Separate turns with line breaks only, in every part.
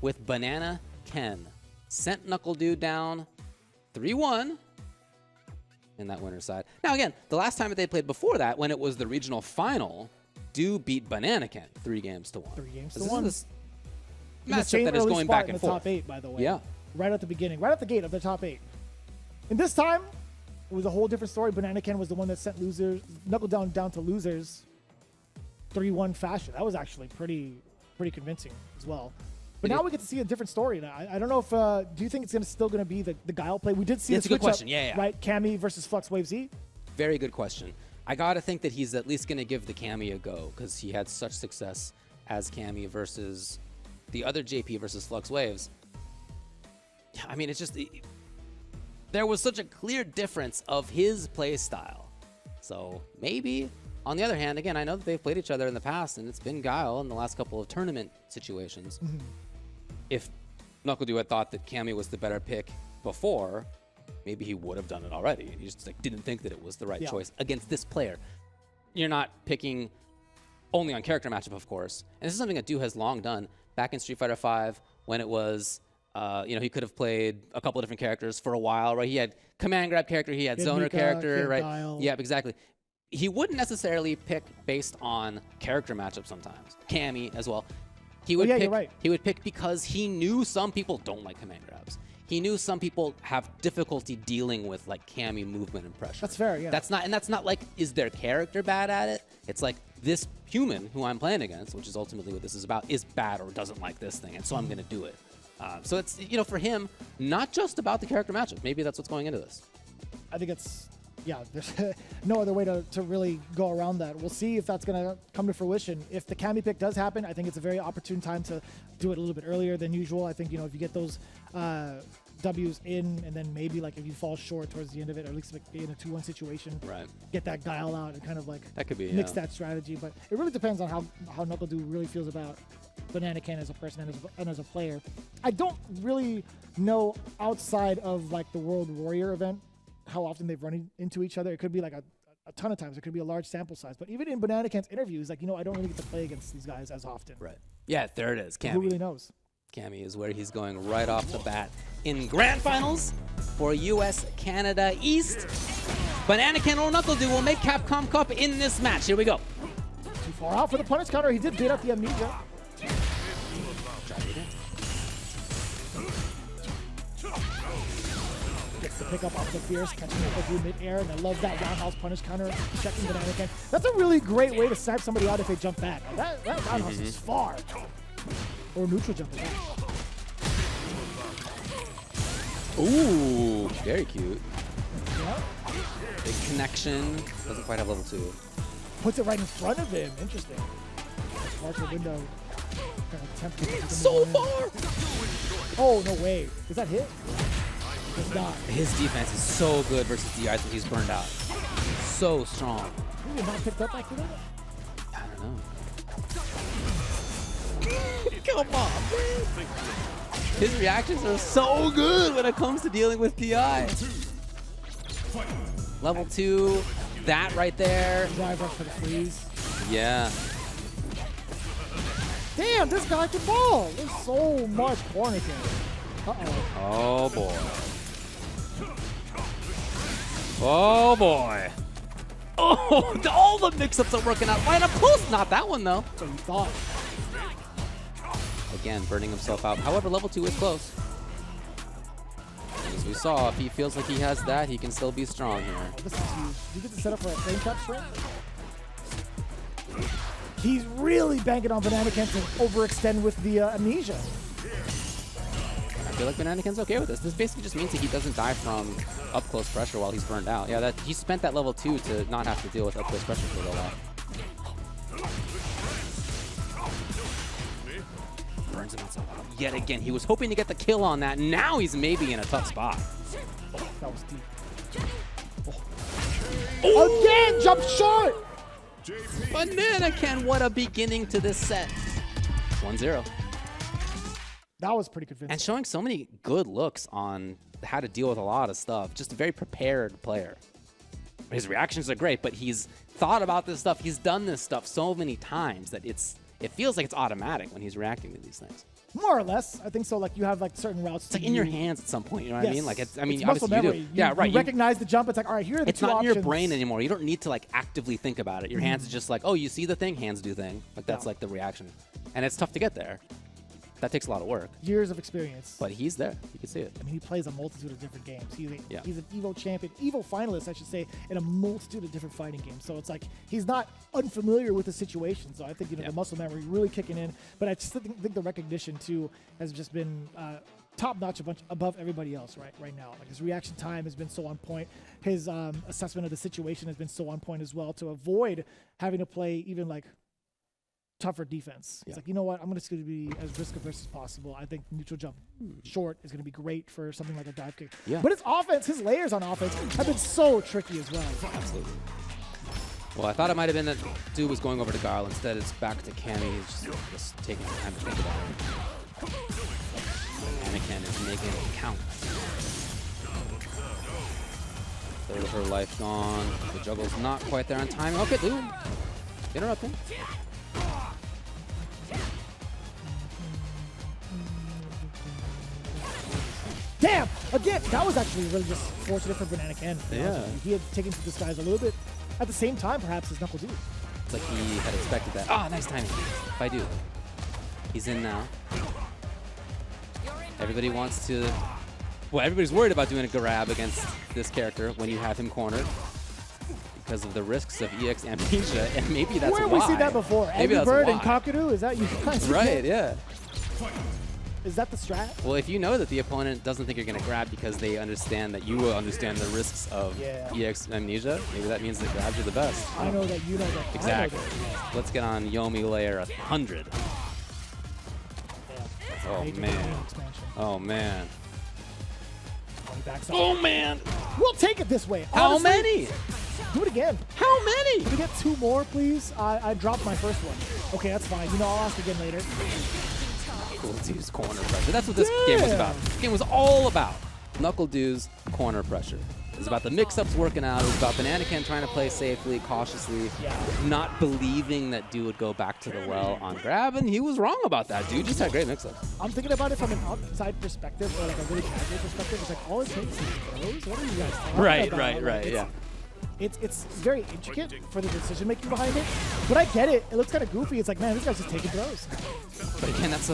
with BananaKen. Sent NuckleDu down 3-1 in that winner's side. Now, again, the last time that they played before that, when it was the regional final, Du beat BananaKen 3 games to 1.
3 games to 1.
This matchup that is going back and forth.
Top 8, by the way.
Yeah.
Right at the beginning, right at the gate of the top 8. And this time, it was a whole different story. BananaKen was the one that sent NuckleDu down to losers 3-1 fashion. That was actually pretty convincing as well. But now we get to see a different story. Now, I don't know if do you think it's still going to be the Guile play? We did see
it's a good question. Yeah.
Right, Cammy versus Flux Wave Z.
Very good question. I gotta think that he's at least gonna give the Cammy a go because he had such success as Cammy versus the other JP versus Flux Waves. I mean, it's just there was such a clear difference of his play style. So maybe. On the other hand, again, I know that they've played each other in the past, and it's been Guile in the last couple of tournament situations. If NuckleDu had thought that Cammy was the better pick before, maybe he would have done it already. He just didn't think that it was the right choice against this player. You're not picking only on character matchup, of course. And this is something that Du has long done. Back in Street Fighter V, when it was, he could have played a couple of different characters for a while, right? He had command grab character, he had zoner character, right?
Guile.
Yeah, exactly. He wouldn't necessarily pick based on character matchup sometimes. Cammy as well. He would pick. He would pick because he knew some people don't like command grabs. He knew some people have difficulty dealing with like Cammy movement and pressure.
That's fair, yeah.
That's not like is their character bad at it. It's like this human who I'm playing against, which is ultimately what this is about, is bad or doesn't like this thing, and so I'm going to do it. So it's for him not just about the character matchup. Maybe that's what's going into this.
I think it's. Yeah, there's no other way to really go around that. We'll see if that's going to come to fruition. If the Cammy pick does happen, I think it's a very opportune time to do it a little bit earlier than usual. I think, if you get those W's in, and then maybe like if you fall short towards the end of it, or at least like be in a 2-1 situation,
right? Get
that Guile out and kind of like
that could be
mix that strategy. But it really depends on how NuckleDu really feels about BananaKen as a person and as a player. I don't really know outside of like the World Warrior event how often they've run into each other. It could be like a ton of times. It could be a large sample size. But even in BananaKen's interviews, like, I don't really get to play against these guys as often.
Right. Yeah, there it is. Cammy.
Who really knows?
Cammy is where he's going right off the bat in grand finals for US Canada East. BananaKen or NuckleDu will make Capcom Cup in this match. Here we go.
Too far out for the punish counter. He did beat up the Amnesia.
Try it again.
Gets the pick up off the fierce, catching NuckleDu mid-air, and I love that roundhouse punish counter, checking BananaKen. That's a really great way to snipe somebody out if they jump back. That roundhouse is far. Or neutral jump back.
Ooh, very cute.
Yeah.
Big connection. Doesn't quite have level 2.
Puts it right in front of him. Interesting. Partial window.
So far!
Oh, no way. Is that hit? It's not.
His defense is so good versus DI when he's burned out. So strong.
He did not pick up after that?
I don't know. Come on, man. His reactions are so good when it comes to dealing with PI. Level 2, that right there.
Drive up for the freeze.
Yeah.
Damn, this guy can ball. There's so much corner kill. Uh-oh.
Oh, boy. Oh, boy. Oh, all the mix-ups are working out right up close. Not that one, though.
So you thought.
Again, burning himself out. However, level 2 is close. As we saw, if he feels like he has that, he can still be strong here.
This is huge. You get to set up for a frame trap string? He's really banking on BananaKen to overextend with the Amnesia.
I feel like BananaKen's okay with this. This basically just means that he doesn't die from up-close pressure while he's burned out. Yeah, he spent that level 2 to not have to deal with up-close pressure for a little while. Burns himself out yet again. He was hoping to get the kill on that. Now he's maybe in a tough spot.
Oh, that was deep. Oh. Again, jump short!
BananaKen, what a beginning to this set. 1-0.
That was pretty convincing.
And showing so many good looks on how to deal with a lot of stuff. Just a very prepared player. His reactions are great, but he's thought about this stuff. He's done this stuff so many times that it feels like it's automatic when he's reacting to these things.
More or less, I think so. Like you have like certain routes.
It's like in your hands at some point. You know what I mean? Like it's. I mean,
it's muscle
obviously
memory.
you do. Yeah, right.
You recognize the jump. It's like, all right, here are the
it's
two
not
options.
in your brain anymore. You don't need to like actively think about it. Your hands is just like, oh, you see the thing, hands do thing. Like that's like the reaction, and it's tough to get there. That takes a lot of work.
Years of experience.
But he's there. You can see it.
I mean, he plays a multitude of different games. He's
Yeah.
an EVO champion, EVO finalist, I should say, in a multitude of different fighting games. So it's like he's not unfamiliar with the situation. So I think the muscle memory really kicking in. But I just think the recognition too has just been top notch, above everybody else right now. Like his reaction time has been so on point. His assessment of the situation has been so on point as well to avoid having to play even like tougher defense. It's like, you know what? I'm just going to be as risk averse as possible. I think neutral jump short is going to be great for something like a dive kick.
Yeah.
But his offense, his layers on offense have been so tricky as well.
Absolutely. Well, I thought it might have been that dude was going over to Garl. Instead, it's back to Cammy. He's just taking time to think about it. BananaKen is making it count. Third of her life gone. The juggle's not quite there on time. Okay, dude. Interrupting.
Damn! Again, that was actually really just fortunate for BananaKen.
Yeah.
He had taken to this guys a little bit at the same time, perhaps, as NuckleDu.
It's like he had expected that. Ah, nice timing. If I do. He's in now. Everybody wants to... Well, everybody's worried about doing a grab against this character when you have him cornered because of the risks of EX Amnesia, and maybe that's why.
Where have we seen that before?
Maybe
Angry Bird and Cockadoo? Is that you guys?
Right, yeah.
Is that the strat?
Well, if you know that the opponent doesn't think you're going to grab because they understand that you will understand the risks of EX Amnesia, maybe that means that grabs are the best.
I know that you know that.
Exactly.
I know that.
Let's get on Yomi layer 100. Oh, man.
Oh, man.
Oh, man.
We'll take it this way.
How
Honestly,
many?
Do it again.
How many?
Can we get two more, please? I dropped my first one. Okay, that's fine. You know, I'll ask again later.
NuckleDu's corner pressure. That's what this game was about. This game was all about NuckleDu's corner pressure. It was about the mix-ups working out. It was about BananaKen trying to play safely, cautiously, not believing that Du would go back to the well on grab, and he was wrong about that. Du just had great mix-ups.
I'm thinking about it from an outside perspective, or like a really casual perspective. It's like all it takes is throws. What are you guys talking about?
Right, yeah.
It's very intricate for the decision making behind it, but I get it. It looks kind of goofy. It's like, man, this guy's just taking throws.
But again, that's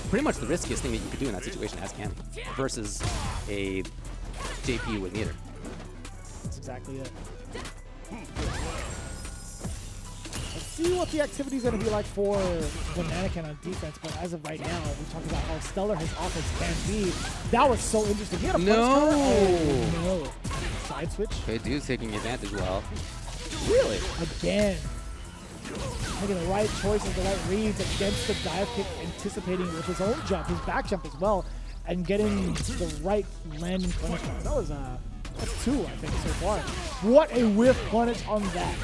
pretty much the riskiest thing that you could do in that situation as Cammy versus a JP with meter.
That's exactly it. Let's see what the activity is going to be like for BananaKen on defense, but as of right now, we talked about how stellar his offense can be. That was so interesting. He had a no. Side switch.
Okay, Du's taking advantage well.
Really? Again. Making the right choices, the right reads against the dive kick, anticipating with his own jump, his back jump as well, and getting the right landing punishment. That was that's two, I think, so far. What a whiff punish on that.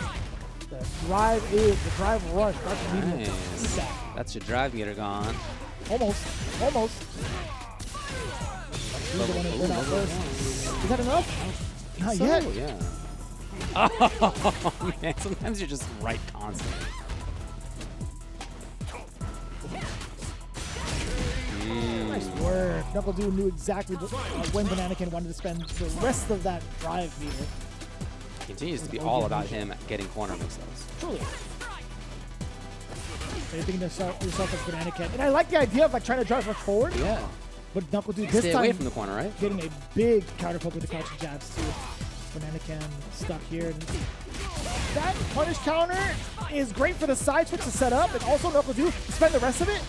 The drive rush. That's
nice. That's your drive meter gone.
Almost. He's the one that went out first. Is that enough? Not yet.
Yeah. Oh, man. Sometimes you're just right constantly.
Nice work. NuckleDu knew exactly when BananaKen wanted to spend the rest of that drive meter.
Continues to be all about him getting corner mix-ups.
Truly. Anything to start yourself with BananaKen. And I like the idea of like trying to drive her forward.
Yeah.
But NuckleDu this
Stay
time
away from the corner, right?
Getting a big counter poke with the crouching jabs too. BananaKen stuck here. That punish counter is great for the side switch to set up, and also NuckleDu spend the rest of it.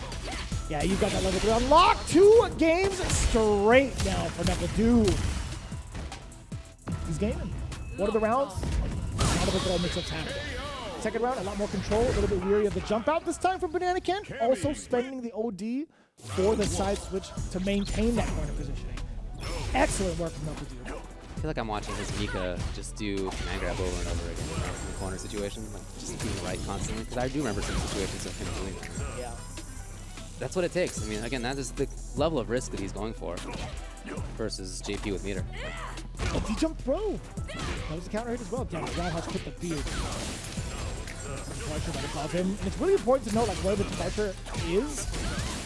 Yeah, you've got that level 3 unlocked. 2 games straight now for NuckleDu. He's gaming. What are the rounds? A lot of overall mix-ups happening. Second round, a lot more control, a little bit weary of the jump out this time from BananaKen. Also spending the OD for the side switch to maintain that corner positioning. Excellent work from NuckleDu.
I feel like I'm watching his Mika just do command grab over and over again in the corner situation, like just being right constantly. Because I do remember some situations of him doing that.
Yeah.
That's what it takes. I mean, again, that is the level of risk that he's going for versus JP with meter.
A D-jump throw. That was the counter hit as well. Damn, Roundhouse put the beard. Departure right above him. And it's really important to know like where the departure is.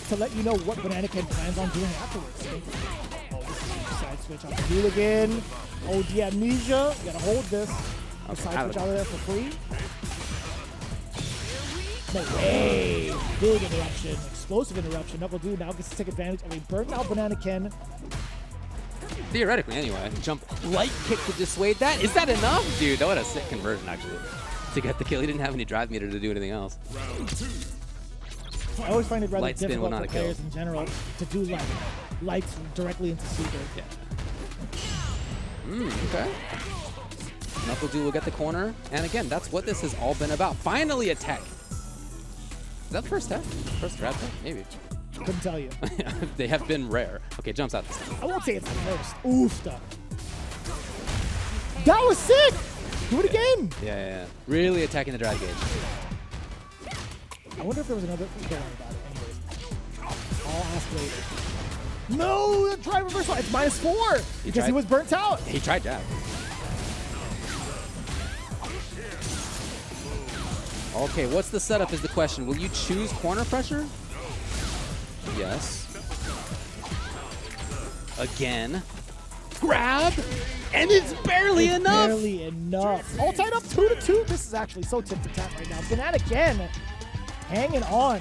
to let you know what BananaKen plans on doing afterwards. Oh, this is a side switch on the dude again. Oh, the amnesia. You gotta hold this. The side switch out of there for free. No way. Big interruption. Explosive interruption. NuckleDu now gets to take advantage of a burnt out BananaKen.
Theoretically, anyway. Jump light kick to dissuade that. Is that enough? Dude, that was a sick conversion, actually, to get the kill. He didn't have any drive meter to do anything else.
I always find it rather
Light spin
difficult
will
for
not kill.
players in general to do like lights directly into super.
Yeah. Okay. NuckleDu will get the corner. And again, that's what this has all been about. Finally a tech. Is that the first tech? First grab tech? Maybe.
Couldn't tell you.
They have been rare. Okay, jumps out this time.
I won't say it's the first. Oofta. That was sick! Do it again!
Yeah. Really attacking the drive gauge.
I wonder if there was another. Don't worry about it. Anyways, I'll ask later. No, the drive reversal. It's -4 because he was burnt out.
He tried jab. Okay, what's the setup is the question. Will you choose corner pressure? Yes. Again. Grab! And it's barely enough!
Barely enough. All tied up 2-2. This is actually so tip for tat right now. BananaKen hanging on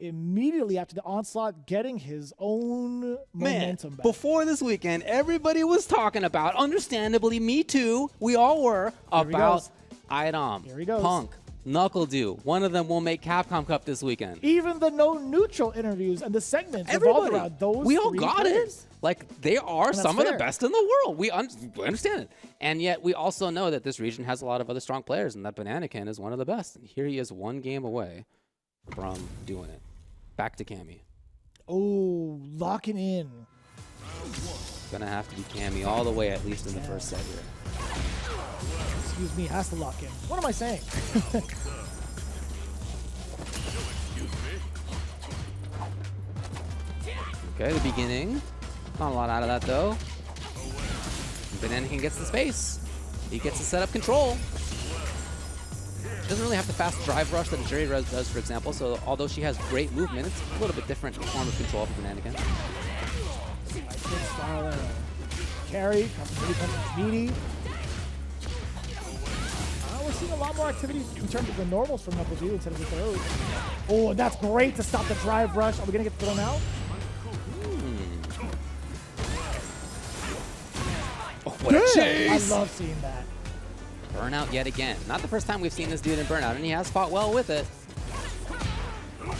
immediately after the onslaught, getting his own momentum back.
Before this weekend, everybody was talking about, understandably, me too, we all were, about IDOM,
Here he goes.
Punk, NuckleDu. One of them will make Capcom Cup this weekend.
Even the no neutral interviews and the segments
Everybody.
revolved around those
We all
three
got
players.
it. Like, they are
that's
some of the
fair.
best in the world. We understand it. And yet, we also know that this region has a lot of other strong players, and that BananaKen is one of the best. And here he is one game away from doing it. Back to Cammy.
Oh, locking in.
Gonna have to be Cammy all the way, at least in the first set here.
Excuse me, has to lock in. What am I saying?
Okay, the beginning. Not a lot out of that, though. BananaKen gets the space. He gets to set up control. Doesn't really have the fast drive rush that Jerry does, for example, so although she has great movement, it's a little bit different form of control for BananaKen.
Carry, comes meaty. We're seeing a lot more activity in terms of the normals from NuckleDu instead of the throws. Oh, that's great to stop the drive rush. Are we going to get thrown out?
Oh, what a chase!
I love seeing that.
Burnout yet again. Not the first time we've seen this dude in Burnout, and he has fought well with it. Level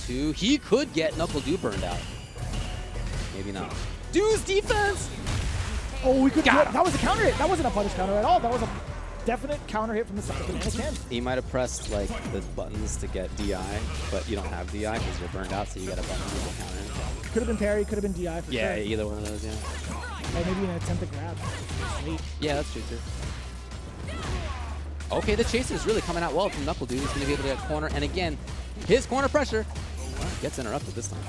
2. He could get NuckleDu burned out. Maybe not. Dude's defense!
Oh, we could
Got
get,
him.
that was a counter hit. That wasn't a punish counter at all. That was a definite counter hit from the side of BananaKen.
He might have pressed like the buttons to get DI, but you don't have DI because you're burned out, so you got a button to get counter.
Could have been parry, could have been DI for
Yeah,
sure.
either one of those, yeah.
Or maybe an attempt to grab. Sweet.
Yeah, that's true too. Okay, the chase is really coming out well from NuckleDu. He's going to be able to get corner, and again, his corner pressure gets interrupted this time.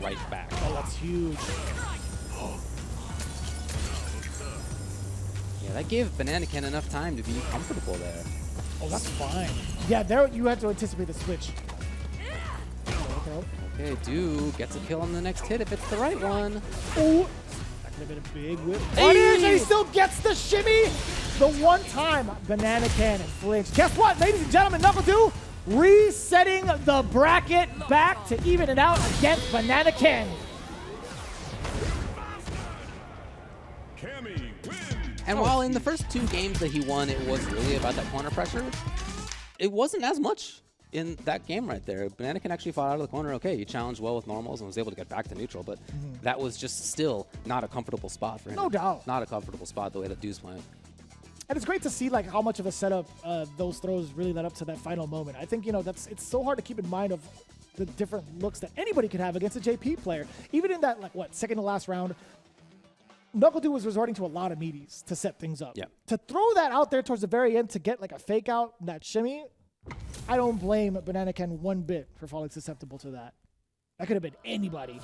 Right back.
Oh, that's huge.
Yeah, that gave BananaKen enough time to be comfortable there.
Oh, that's fine. Yeah, there you had to anticipate the switch.
Okay, Du gets a kill on the next hit if it's the right one.
Oh, that could have been a big whip.
Hey!
And he still gets the shimmy. The one time BananaKen and flinch. Guess what, ladies and gentlemen, NuckleDu resetting the bracket back to even it out against BananaKen.
Cammy wins.
And while in the first 2 games that he won, it was really about that corner pressure, it wasn't as much in that game right there. BananaKen actually fought out of the corner okay. He challenged well with normals and was able to get back to neutral, but that was just still not a comfortable spot for him.
No doubt.
Not a comfortable spot the way that Du's playing.
And it's great to see like how much of a setup those throws really led up to that final moment. I think, you know, it's so hard to keep in mind of the different looks that anybody could have against a JP player. Even in that, like, what, second to last round, NuckleDu was resorting to a lot of meaties to set things up.
Yeah.
To throw that out there towards the very end to get like a fake out, that shimmy, I don't blame BananaKen one bit for falling susceptible to that. That could have been anybody.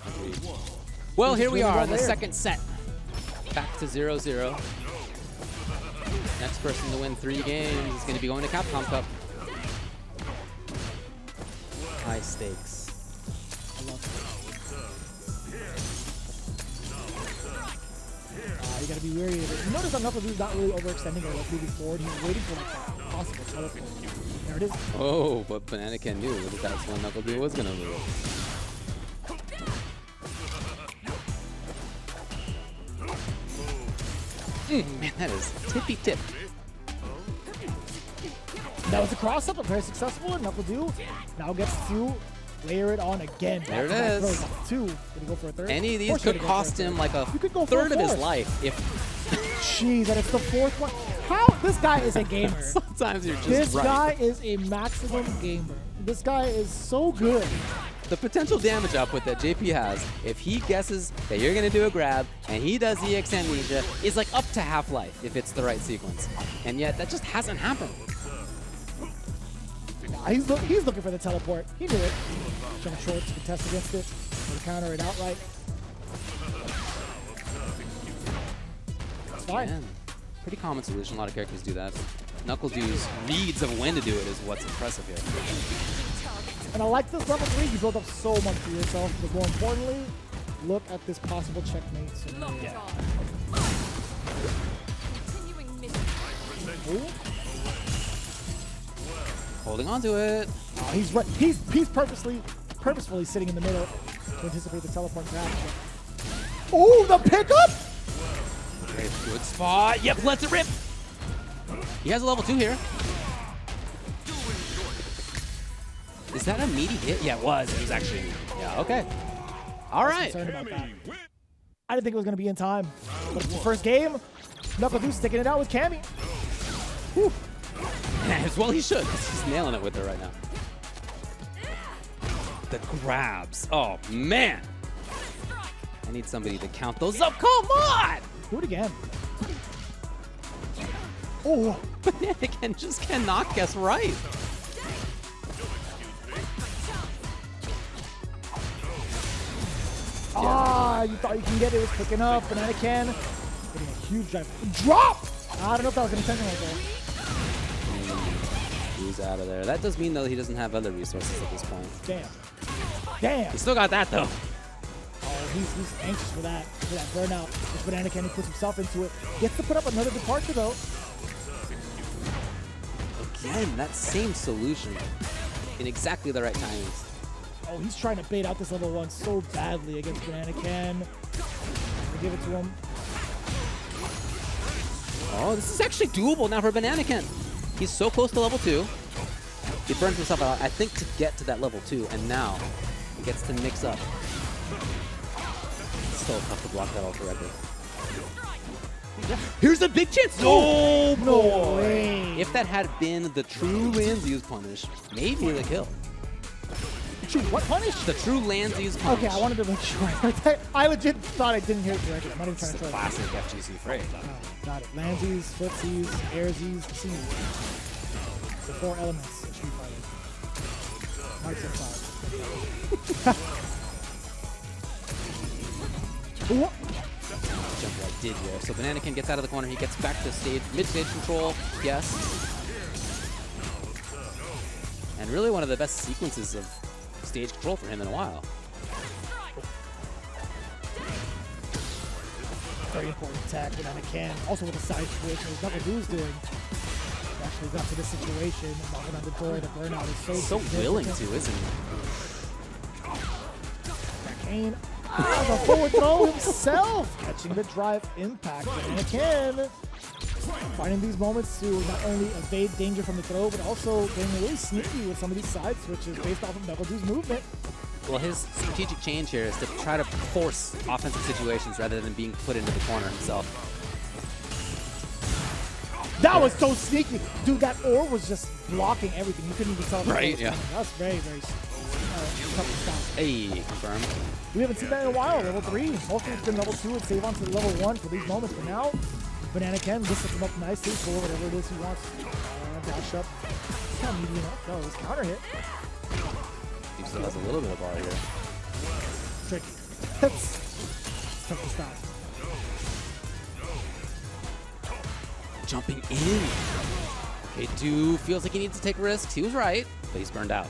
Well, here we
really
are
well
in the
there.
second set. Back to 0-0. Next person to win 3 games is going to be going to Capcom Cup. High stakes.
I love it. You gotta be wary of it. You notice that NuckleDu's not really overextending or like moving forward. He's waiting for like that possible teleport. There it is.
Oh, but BananaKen knew that that's when NuckleDu was going to move. Man, that is tippy tip.
That was a cross-up, but very successful. And NuckleDu now gets to layer it on again.
There it is.
Throws. 2. Did he go for a third?
Any of these could cost him like a third of his life. If
Jeez, and it's the 4th one. How? This guy is a gamer.
Sometimes you're just
This
right.
guy is a maximum gamer. This guy is so good.
The potential damage output that JP has, if he guesses that you're going to do a grab and he does EX Amnesia, is like up to half-life if it's the right sequence. And yet, that just hasn't happened.
He's looking for the teleport. He knew it. Jump short to contest against it. Or counter it outright. It's fine.
Man, pretty common solution. A lot of characters do that. NuckleDu's reads of when to do it is what's impressive here.
And I like this level 3. You build up so much for yourself. But more importantly, look at this possible checkmate scenario.
Yeah.
Ooh.
Holding on to it.
Oh, he's right. He's purposefully sitting in the middle to anticipate the teleport grab. Oh, the pickup!
Great, good spot. Yep, lets it rip. He has a level 2 here. Is that a meaty hit? Yeah, it was. It was actually meaty. Yeah, okay. All right.
Concerned about that. I didn't think it was going to be in time. But it's the first game. NuckleDu sticking it out with Cammy. Whew.
As well he should. He's nailing it with her right now. The grabs. Oh, man. I need somebody to count those up. Come on!
Do it again. Oh.
BananaKen just cannot guess right.
Ah, you thought you can get it. It was picking up. BananaKen getting a huge drive. Drop! I don't know if that was intentional though.
He's out of there. That does mean, though, he doesn't have other resources at this point.
Damn. Damn.
He still got that, though.
Oh, he's anxious for that burnout. If BananaKen puts himself into it. Gets to put up another departure, though.
Again, that same solution in exactly the right timings.
Oh, he's trying to bait out this level 1 so badly against BananaKen. We give it to him.
Oh, this is actually doable now for BananaKen. He's so close to level 2. He burns himself out, I think, to get to that level 2, and now he gets to mix up. It's so tough to block that all correctly. Here's a big chance! Oh,
No way.
If that had been the true Lanzi's punish, maybe the kill.
True, what punish?
The true Lanzi's punish.
Okay, I wanted to make sure. I legit thought I didn't hear it correctly. I'm not even trying to
It's a
try.
classic FGC phrase.
Oh, got it. Landsies, footsies, airsies, C's. The 4 elements of Street Fighter. Marks and 5.
Jump right did here. So BananaKen gets out of the corner. He gets back to stage, mid-stage control. Yes. And really one of the best sequences of stage control for him in a while.
Very important attack with BananaKen. Also with a side switch, as NuckleDu's doing. He actually got to this situation, knocking on the door. The burnout is so
willing to, isn't he?
Kane, the forward throw himself, catching the drive impact. BananaKen finding these moments to not only evade danger from the throw, but also getting really sneaky with some of these side switches based off of NuckleDu's movement.
Well, his strategic change here is to try to force offensive situations rather than being put into the corner himself.
That was so sneaky. Dude, that orb was just blocking everything. You couldn't even tell.
Right, yeah.
That was very, very tough to stop.
Hey, confirmed.
We haven't seen that in a while. Level 3. Mostly it's been level 2 and save on to level 1 for these moments. But now, BananaKen just sets him up nicely for whatever it is he wants. Dash up. It's not medium enough. No, it was counter hit.
He still has a little bit of bar here.
Tricky. That's tough to stop.
jumping in. Okay, Du feels like he needs to take risks. He was right, but he's burned out.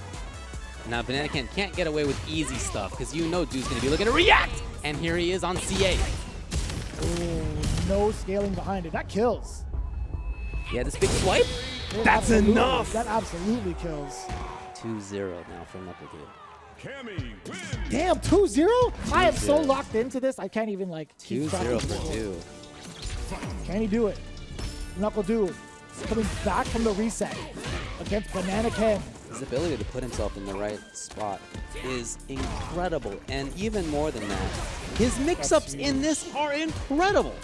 Now BananaKen can't get away with easy stuff because you know Du's gonna be looking to react, and here he is on C8.
Oh, no scaling behind it. That kills.
Yeah, this big swipe.
That's enough. That absolutely kills.
2-0 now for NuckleDu.
Cammy wins.
Damn, 2-0? I am so locked into this. I can't even like keep track
2-0
of
for Du.
Can he do it? NuckleDu coming back from the reset against BananaKen.
His ability to put himself in the right spot is incredible, and even more than that, his mix-ups in this are incredible.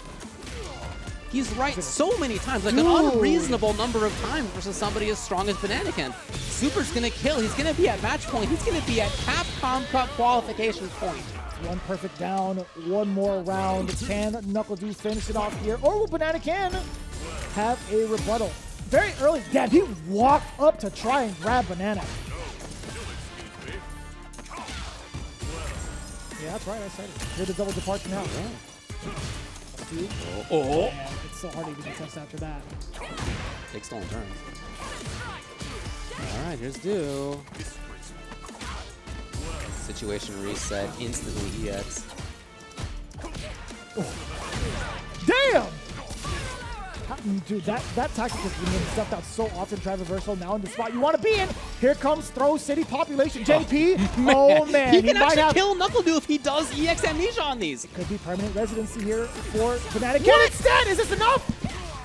He's right so many times, like an unreasonable number of times versus somebody as strong as BananaKen. Super's gonna kill. He's gonna be at match point. He's gonna be at Capcom Cup qualification point.
One perfect down, one more round. Can NuckleDu finish it off here, or will BananaKen have a rebuttal? Very early, damn, he walked up to try and grab Banana. Yeah, that's right, I said it. Here's the double departure now.
Yeah.
Man, it's so hard to even contest after that.
Big stolen turns. All right, here's Du. Situation reset, instantly EX.
Damn! Dude, that tactic is being stuffed out so often. Drive reversal now in the spot you want to be in. Here comes Throw City population. JP. Oh man,
he can actually kill NuckleDu if he does EX amnesia on these.
Could be permanent residency here for BananaKen. Instead, is this enough?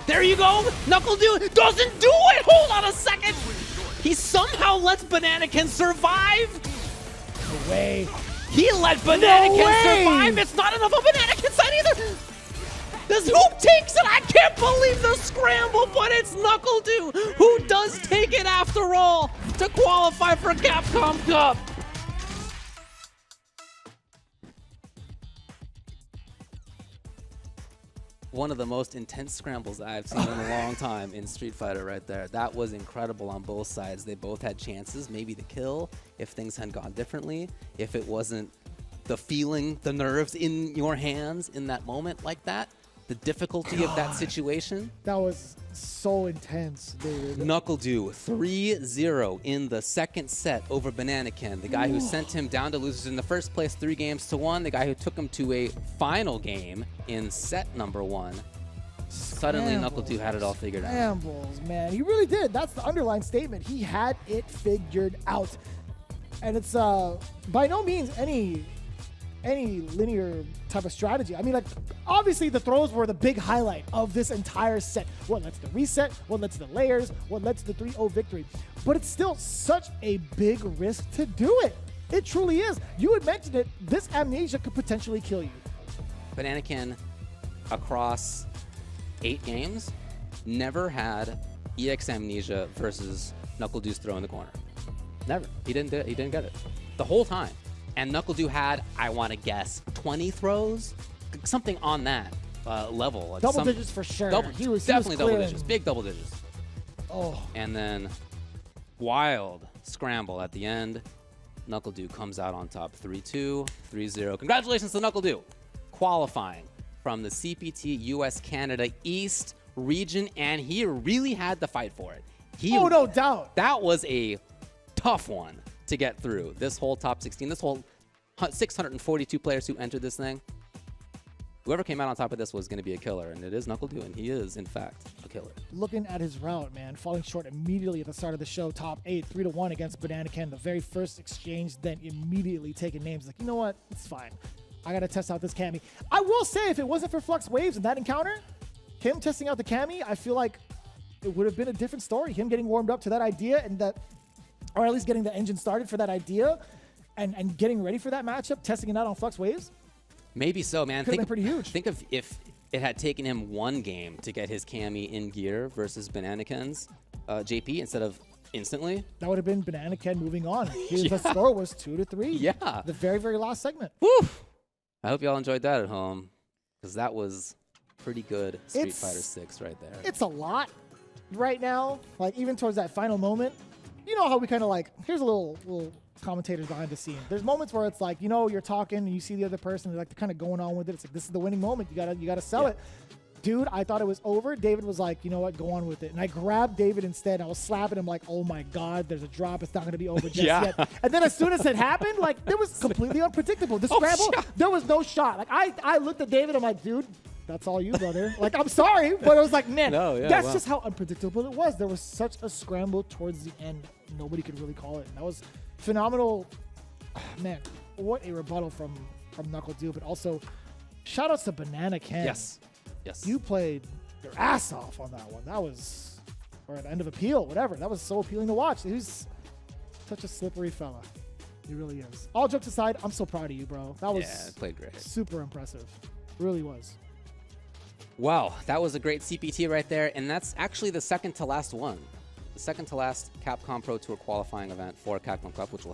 There you go. NuckleDu doesn't do it. Hold on a second. He somehow lets BananaKen survive.
No way.
He let BananaKen survive. It's not enough on BananaKen's side either. This Hoop takes it. I can't believe the scramble, but it's NuckleDu who does take it after all to qualify for Capcom Cup. One of the most intense scrambles I've seen in a long time in Street Fighter right there. That was incredible on both sides. They both had chances maybe to kill if things had gone differently, if it wasn't the feeling, the nerves in your hands in that moment like that. The difficulty of that situation.
That was so intense, dude.
NuckleDu 3-0 in the second set over BananaKen, the guy who sent him down to losers in the first place 3-1, the guy who took him to a final game in set number 1. Suddenly NuckleDu had it all figured out.
Scrambles, man. He really did. That's the underlying statement. He had it figured out. And it's by no means any linear type of strategy. I mean, like, obviously the throws were the big highlight of this entire set. What led to the reset, what led to the layers, what led to the 3-0 victory. But it's still such a big risk to do it. It truly is. You had mentioned it. This amnesia could potentially kill you.
BananaKen, across 8 games, never had EX amnesia versus NuckleDu's throw in the corner. Never. He didn't get it. The whole time. And NuckleDu had, I want to guess, 20 throws? Something on that level. Like
double digits for sure.
Definitely double digits. Big double digits.
Oh.
And then wild scramble at the end. NuckleDu comes out on top 3-2, 3-0. Congratulations to NuckleDu. Qualifying from the CPT US Canada East region, and he really had to fight for it.
Oh, no doubt.
That was a tough one to get through. This whole top 16, this whole 642 players who entered this thing. Whoever came out on top of this was going to be a killer, and it is NuckleDu, and he is, in fact, a killer.
Looking at his route, man, falling short immediately at the start of the show, top 8, 3-1 against BananaKen. The very first exchange, then immediately taking names. Like, you know what? It's fine. I got to test out this Cammy. I will say, if it wasn't for Flux Waves and that encounter, him testing out the Cammy, I feel like it would have been a different story. Him getting warmed up to that idea, and that, or at least getting the engine started for that idea, and getting ready for that matchup, testing it out on Flux Waves.
Maybe so, man.
Could have been pretty huge.
Think of if it had taken him one game to get his Cammy in gear versus BananaKen's JP instead of instantly.
That would have been BananaKen moving on. The score was 2-3.
Yeah.
The very, very last segment.
Woo! I hope y'all enjoyed that at home, because that was pretty good Street Fighter 6 right there.
It's a lot right now. Like, even towards that final moment, you know how we kind of like, here's a little commentators behind the scene. There's moments where it's like, you know, you're talking and you see the other person, they're like, they're kind of going on with it. It's like, this is the winning moment. You gotta sell it. dude, I thought it was over. David was like, you know what, go on with it. And I grabbed David instead. I was slapping him like, oh my God, there's a drop. It's not going to be over just yet. And then as soon as it happened, like, it was completely unpredictable. The scramble, there was no shot. Like, I looked at David, I'm like, dude, that's all you, brother. Like, I'm sorry, but it was like, man, that's just how unpredictable it was. There was such a scramble towards the end. Nobody could really call it. And that was phenomenal. Man, what a rebuttal from NuckleDu, but also shout outs to BananaKen.
Yes.
You played your ass off on that one. That was, or at the end of appeal, whatever. That was so appealing to watch. He's such a slippery fella. He really is. All jokes aside, I'm so proud of you, bro. That was
played great.
Super impressive. Really was.
Wow, that was a great CPT right there, and that's actually the second to last one. The second to last Capcom Pro Tour qualifying event for Capcom Cup, which will